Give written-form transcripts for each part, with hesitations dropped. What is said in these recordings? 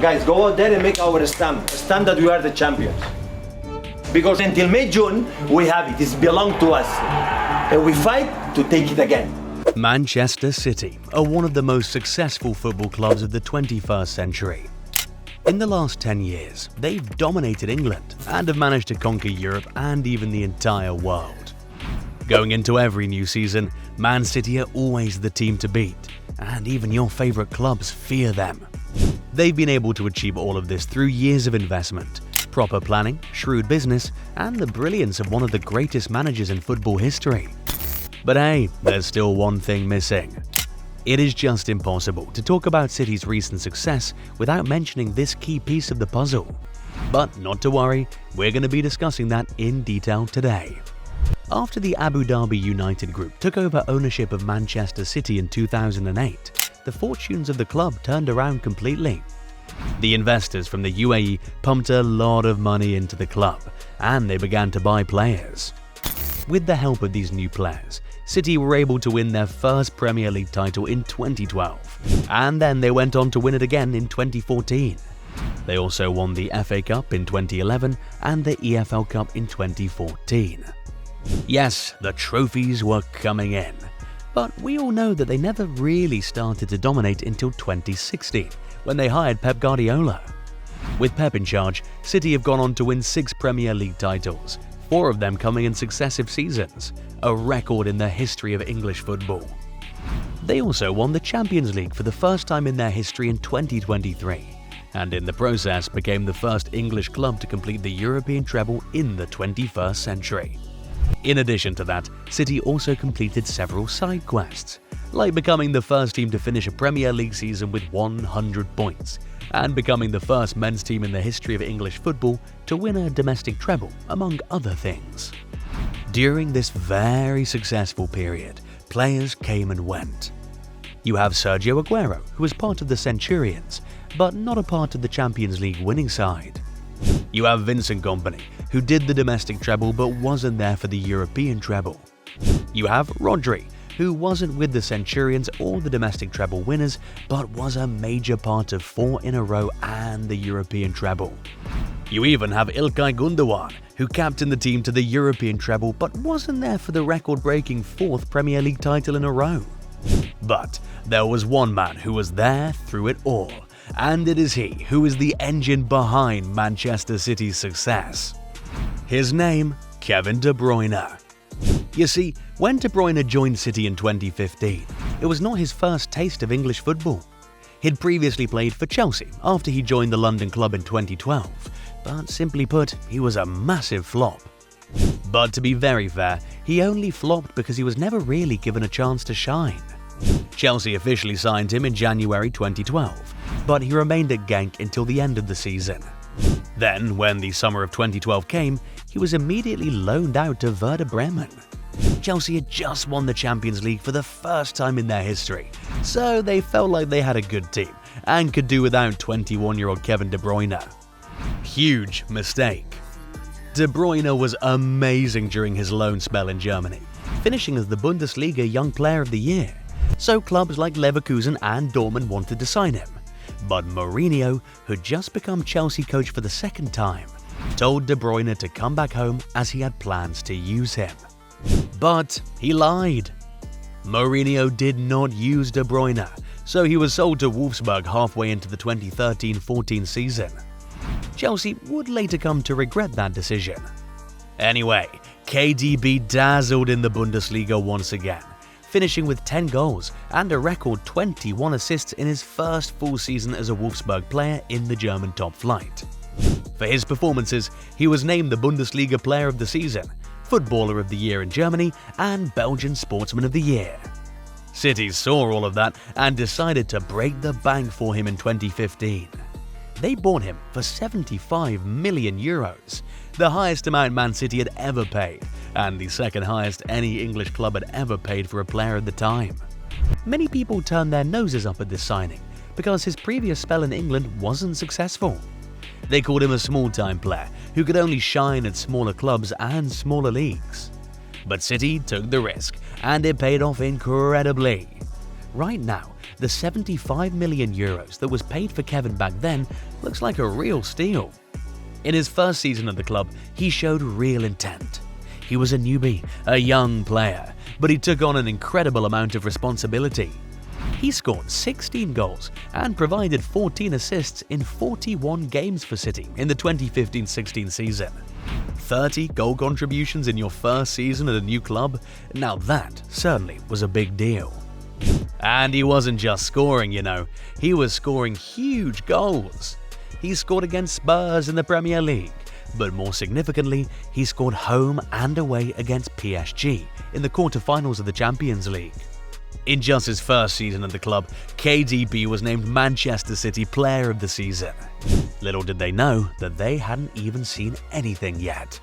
Guys, go out there and make our stamp that we are the champions. Because until May, June, we have it. It's belong to us. And we fight to take it again. Manchester City are one of the most successful football clubs of the 21st century. In the last 10 years, they've dominated England and have managed to conquer Europe and even the entire world. Going into every new season, Man City are always the team to beat, and even your favourite clubs fear them. They've been able to achieve all of this through years of investment, proper planning, shrewd business, and the brilliance of one of the greatest managers in football history. But hey, there's still one thing missing. It is just impossible to talk about City's recent success without mentioning this key piece of the puzzle. But not to worry, we're going to be discussing that in detail today. After the Abu Dhabi United Group took over ownership of Manchester City in 2008, the fortunes of the club turned around completely. The investors from the UAE pumped a lot of money into the club, and they began to buy players. With the help of these new players, City were able to win their first Premier League title in 2012, and then they went on to win it again in 2014. They also won the FA Cup in 2011 and the EFL Cup in 2014. Yes, the trophies were coming in, but we all know that they never really started to dominate until 2016, when they hired Pep Guardiola. With Pep in charge, City have gone on to win 6 Premier League titles, 4 of them coming in successive seasons, a record in the history of English football. They also won the Champions League for the first time in their history in 2023, and in the process became the first English club to complete the European treble in the 21st century. In addition to that, City also completed several side quests, like becoming the first team to finish a Premier League season with 100 points, and becoming the first men's team in the history of English football to win a domestic treble, among other things. During this very successful period, players came and went. You have Sergio Aguero, who was part of the Centurions, but not a part of the Champions League winning side. You have Vincent Kompany, who did the domestic treble but wasn't there for the European treble. You have Rodri, who wasn't with the Centurions or the domestic treble winners, but was a major part of 4 in a row and the European treble. You even have Ilkay Gundogan, who captained the team to the European treble but wasn't there for the record-breaking 4th Premier League title in a row. But there was one man who was there through it all, and it is he who is the engine behind Manchester City's success. His name, Kevin De Bruyne. You see, when De Bruyne joined City in 2015, it was not his first taste of English football. He'd previously played for Chelsea after he joined the London club in 2012, but simply put, he was a massive flop. But to be very fair, he only flopped because he was never really given a chance to shine. Chelsea officially signed him in January 2012, but he remained at Genk until the end of the season. Then, when the summer of 2012 came, he was immediately loaned out to Werder Bremen. Chelsea had just won the Champions League for the first time in their history, so they felt like they had a good team and could do without 21-year-old Kevin De Bruyne. Huge mistake. De Bruyne was amazing during his loan spell in Germany, finishing as the Bundesliga Young Player of the Year, so clubs like Leverkusen and Dortmund wanted to sign him. But Mourinho, who'd just become Chelsea coach for the second time, told De Bruyne to come back home as he had plans to use him. But he lied. Mourinho did not use De Bruyne, so he was sold to Wolfsburg halfway into the 2013-14 season. Chelsea would later come to regret that decision. Anyway, KDB dazzled in the Bundesliga once again, finishing with 10 goals and a record 21 assists in his first full season as a Wolfsburg player in the German top flight. For his performances, he was named the Bundesliga Player of the Season, Footballer of the Year in Germany, and Belgian Sportsman of the Year. City saw all of that and decided to break the bank for him in 2015. They bought him for €75 million, the highest amount Man City had ever paid, and the second highest any English club had ever paid for a player at the time. Many people turned their noses up at this signing because his previous spell in England wasn't successful. They called him a small-time player who could only shine at smaller clubs and smaller leagues. But City took the risk, and it paid off incredibly. Right now, the €75 million that was paid for Kevin back then looks like a real steal. In his first season at the club, he showed real intent. He was a newbie, a young player, but he took on an incredible amount of responsibility. He scored 16 goals and provided 14 assists in 41 games for City in the 2015-16 season. 30 goal contributions in your first season at a new club? Now that certainly was a big deal. And he wasn't just scoring, he was scoring huge goals. He scored against Spurs in the Premier League, but more significantly, he scored home and away against PSG in the quarter-finals of the Champions League. In just his first season at the club, KDB was named Manchester City Player of the Season. Little did they know that they hadn't even seen anything yet.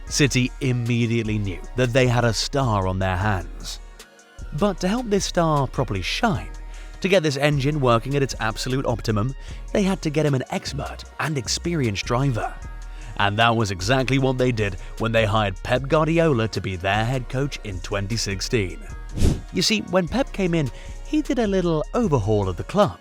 City immediately knew that they had a star on their hands. But to help this star properly shine, to get this engine working at its absolute optimum, they had to get him an expert and experienced driver. And that was exactly what they did when they hired Pep Guardiola to be their head coach in 2016. You see, when Pep came in, he did a little overhaul of the club.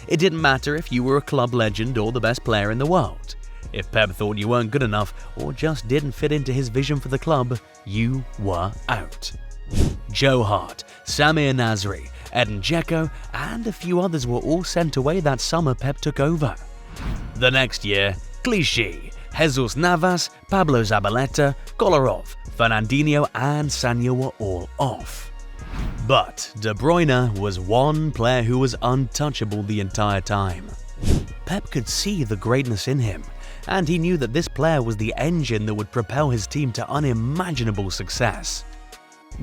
It didn't matter if you were a club legend or the best player in the world. If Pep thought you weren't good enough or just didn't fit into his vision for the club, you were out. Joe Hart, Samir Nasri, Edin Dzeko, and a few others were all sent away that summer Pep took over. The next year, Clichy, Jesus Navas, Pablo Zabaleta, Kolarov, Fernandinho and Sancho were all off. But De Bruyne was one player who was untouchable the entire time. Pep could see the greatness in him, and he knew that this player was the engine that would propel his team to unimaginable success.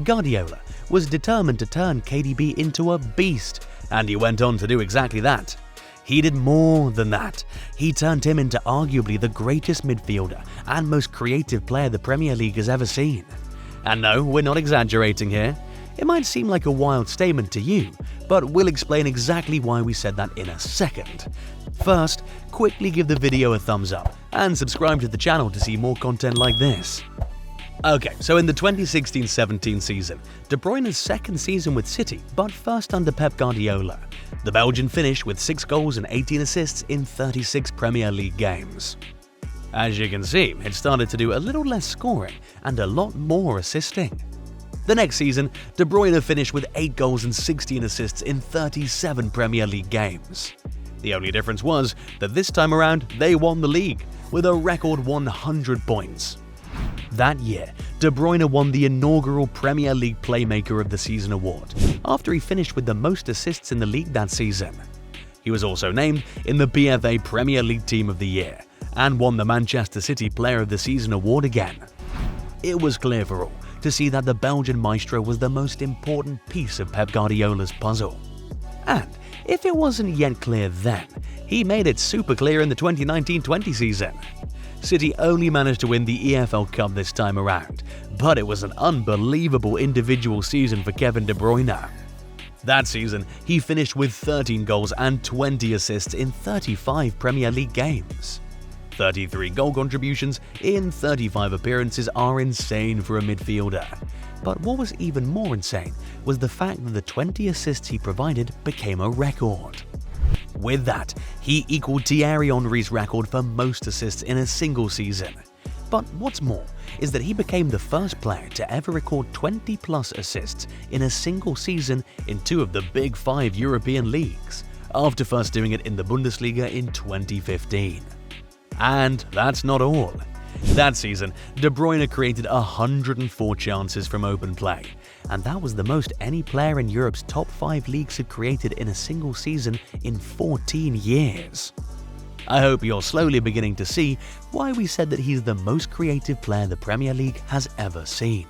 Guardiola was determined to turn KDB into a beast, and he went on to do exactly that. He did more than that. He turned him into arguably the greatest midfielder and most creative player the Premier League has ever seen. And no, we're not exaggerating here. It might seem like a wild statement to you, but we'll explain exactly why we said that in a second. First, quickly give the video a thumbs up and subscribe to the channel to see more content like this. Okay, so in the 2016-17 season, De Bruyne's second season with City, but first under Pep Guardiola, the Belgian finished with 6 goals and 18 assists in 36 Premier League games. As you can see, it started to do a little less scoring and a lot more assisting. The next season, De Bruyne finished with 8 goals and 16 assists in 37 Premier League games. The only difference was that this time around, they won the league with a record 100 points. That year, De Bruyne won the inaugural Premier League Playmaker of the Season award after he finished with the most assists in the league that season. He was also named in the PFA Premier League Team of the Year and won the Manchester City Player of the Season award again. It was clear for all to see that the Belgian maestro was the most important piece of Pep Guardiola's puzzle. And if it wasn't yet clear then, he made it super clear in the 2019-20 season. City only managed to win the EFL Cup this time around, but it was an unbelievable individual season for Kevin De Bruyne. That season, he finished with 13 goals and 20 assists in 35 Premier League games. 33 goal contributions in 35 appearances are insane for a midfielder. But what was even more insane was the fact that the 20 assists he provided became a record. With that, he equaled Thierry Henry's record for most assists in a single season. But what's more is that he became the first player to ever record 20+ assists in a single season in 2 of the Big 5 European leagues, after first doing it in the Bundesliga in 2015. And that's not all. That season, De Bruyne created 104 chances from open play, and that was the most any player in Europe's top 5 leagues had created in a single season in 14 years. I hope you're slowly beginning to see why we said that he's the most creative player the Premier League has ever seen.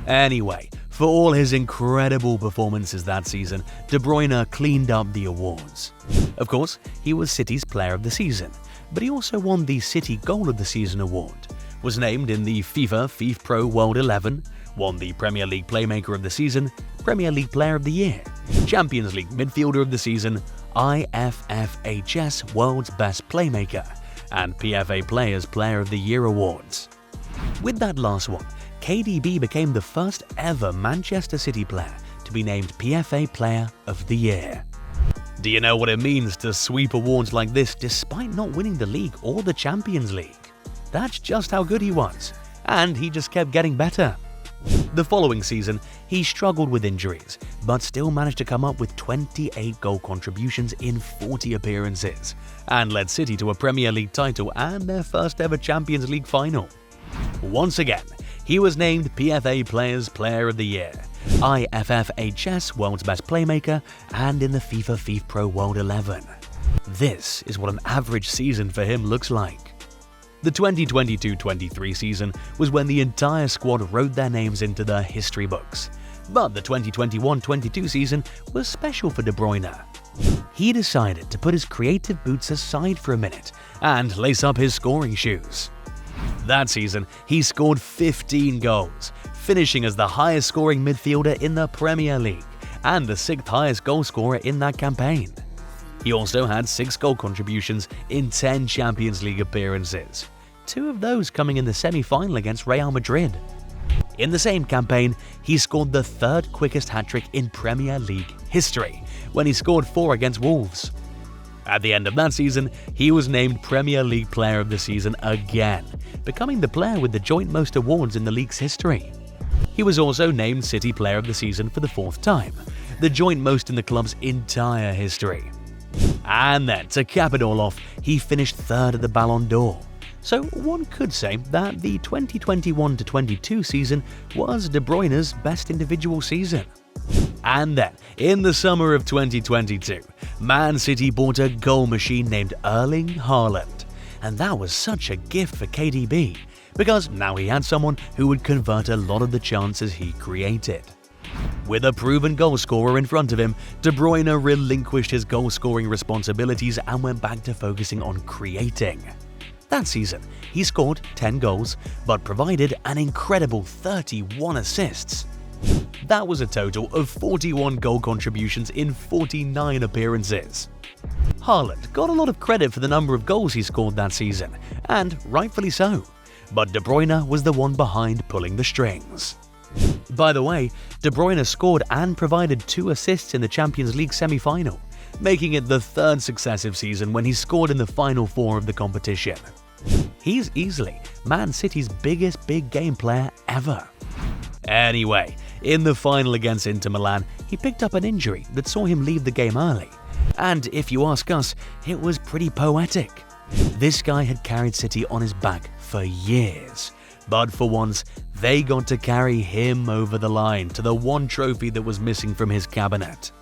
Anyway, for all his incredible performances that season, De Bruyne cleaned up the awards. Of course, he was City's Player of the Season, but he also won the City Goal of the Season award, was named in the FIFA Pro World 11, won the Premier League Playmaker of the Season, Premier League Player of the Year, Champions League Midfielder of the Season, IFFHS World's Best Playmaker, and PFA Players Player of the Year awards. With that last one, KDB became the first ever Manchester City player to to be named PFA Player of the Year. Do you know what it means to sweep awards like this despite not winning the league or the Champions League? That's just how good he was, and he just kept getting better. The following season, he struggled with injuries, but still managed to come up with 28 goal contributions in 40 appearances, and led City to a Premier League title and their first ever Champions League final. Once again, he was named PFA Players Player of the Year, IFFHS World's Best Playmaker, and in the FIFA Pro World 11. This is what an average season for him looks like. The 2022-23 season was when the entire squad wrote their names into the history books, but the 2021-22 season was special for De Bruyne. He decided to put his creative boots aside for a minute and lace up his scoring shoes. That season, he scored 15 goals, finishing as the highest scoring midfielder in the Premier League and the 6th highest goal scorer in that campaign. He also had 6 goal contributions in 10 Champions League appearances, 2 of those coming in the semi-final against Real Madrid. In the same campaign, he scored the 3rd quickest hat-trick in Premier League history when he scored 4 against Wolves. At the end of that season, he was named Premier League Player of the Season again, becoming the player with the joint most awards in the league's history. He was also named City Player of the Season for the 4th time, the joint most in the club's entire history. And then, to cap it all off, he finished 3rd at the Ballon d'Or. So one could say that the 2021-22 season was De Bruyne's best individual season. And then, in the summer of 2022, Man City bought a goal machine named Erling Haaland. And that was such a gift for KDB, because now he had someone who would convert a lot of the chances he created. With a proven goalscorer in front of him, De Bruyne relinquished his goal-scoring responsibilities and went back to focusing on creating. That season, he scored 10 goals, but provided an incredible 31 assists. That was a total of 41 goal contributions in 49 appearances. Haaland got a lot of credit for the number of goals he scored that season, and rightfully so, but De Bruyne was the one behind pulling the strings. By the way, De Bruyne scored and provided 2 assists in the Champions League semi-final, making it the 3rd successive season when he scored in the Final 4 of the competition. He's easily Man City's biggest big game player ever. Anyway, in the final against Inter Milan, he picked up an injury that saw him leave the game early. And if you ask us, it was pretty poetic. This guy had carried City on his back for years, but for once, they got to carry him over the line to the one trophy that was missing from his cabinet.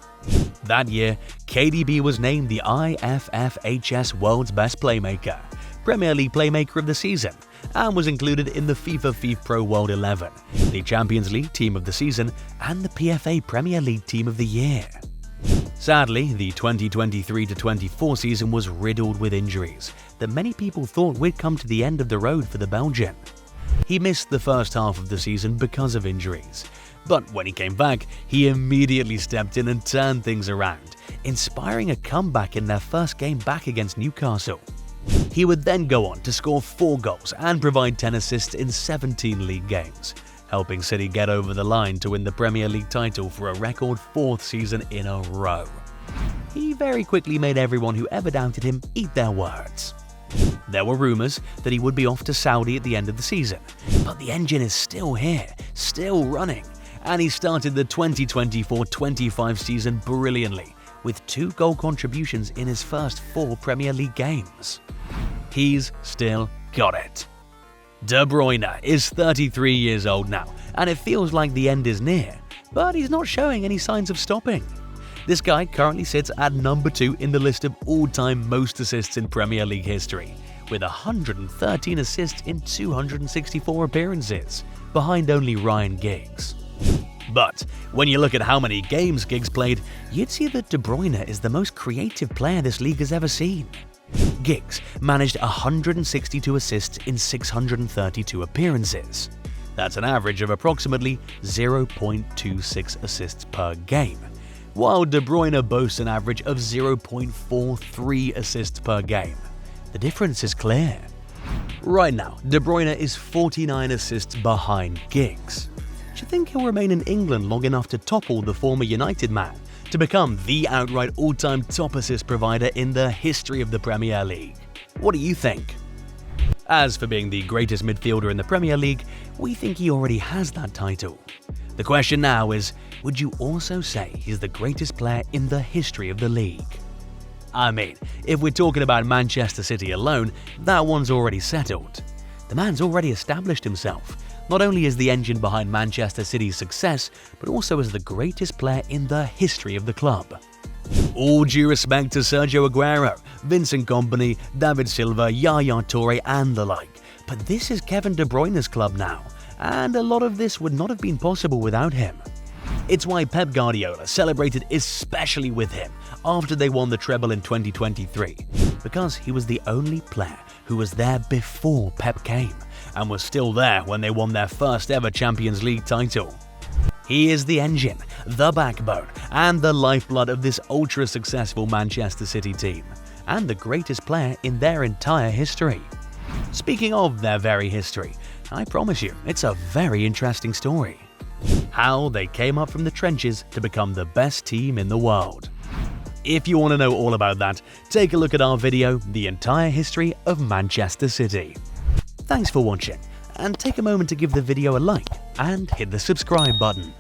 That year, KDB was named the IFFHS World's Best Playmaker, Premier League Playmaker of the Season, and was included in the FIFA Pro World 11, the Champions League Team of the Season, and the PFA Premier League Team of the Year. Sadly, the 2023-24 season was riddled with injuries that many people thought we'd come to the end of the road for the Belgian. He missed the first half of the season because of injuries, but when he came back, he immediately stepped in and turned things around, inspiring a comeback in their first game back against Newcastle. He would then go on to score 4 goals and provide 10 assists in 17 league games, helping City get over the line to win the Premier League title for a record 4th season in a row. He very quickly made everyone who ever doubted him eat their words. There were rumours that he would be off to Saudi at the end of the season, but the engine is still here, still running, and he started the 2024-25 season brilliantly, with 2 goal contributions in his first 4 Premier League games. He's still got it. De Bruyne is 33 years old now, and it feels like the end is near, but he's not showing any signs of stopping. This guy currently sits at number 2 in the list of all-time most assists in Premier League history, with 113 assists in 264 appearances, behind only Ryan Giggs. But when you look at how many games Giggs played, you'd see that De Bruyne is the most creative player this league has ever seen. Giggs managed 162 assists in 632 appearances. That's an average of approximately 0.26 assists per game, while De Bruyne boasts an average of 0.43 assists per game. The difference is clear. Right now, De Bruyne is 49 assists behind Giggs. do you think he'll remain in England long enough to topple the former United man to become the outright all-time top assist provider in the history of the Premier League? What do you think? As for being the greatest midfielder in the Premier League, we think he already has that title. The question now is, would you also say he's the greatest player in the history of the league? I mean, if we're talking about Manchester City alone, that one's already settled. The man's already established himself, not only as the engine behind Manchester City's success, but also as the greatest player in the history of the club. All due respect to Sergio Aguero, Vincent Kompany, David Silva, Yaya Toure and the like, but this is Kevin De Bruyne's club now, and a lot of this would not have been possible without him. It's why Pep Guardiola celebrated especially with him after they won the treble in 2023, because he was the only player who was there before Pep came, and was still there when they won their first ever Champions League title. He is the engine, the backbone, and the lifeblood of this ultra-successful Manchester City team, and the greatest player in their entire history. Speaking of their very history, I promise you, it's a very interesting story. How they came up from the trenches to become the best team in the world. If you want to know all about that, take a look at our video, The Entire History of Manchester City. Thanks for watching, and take a moment to give the video a like and hit the subscribe button.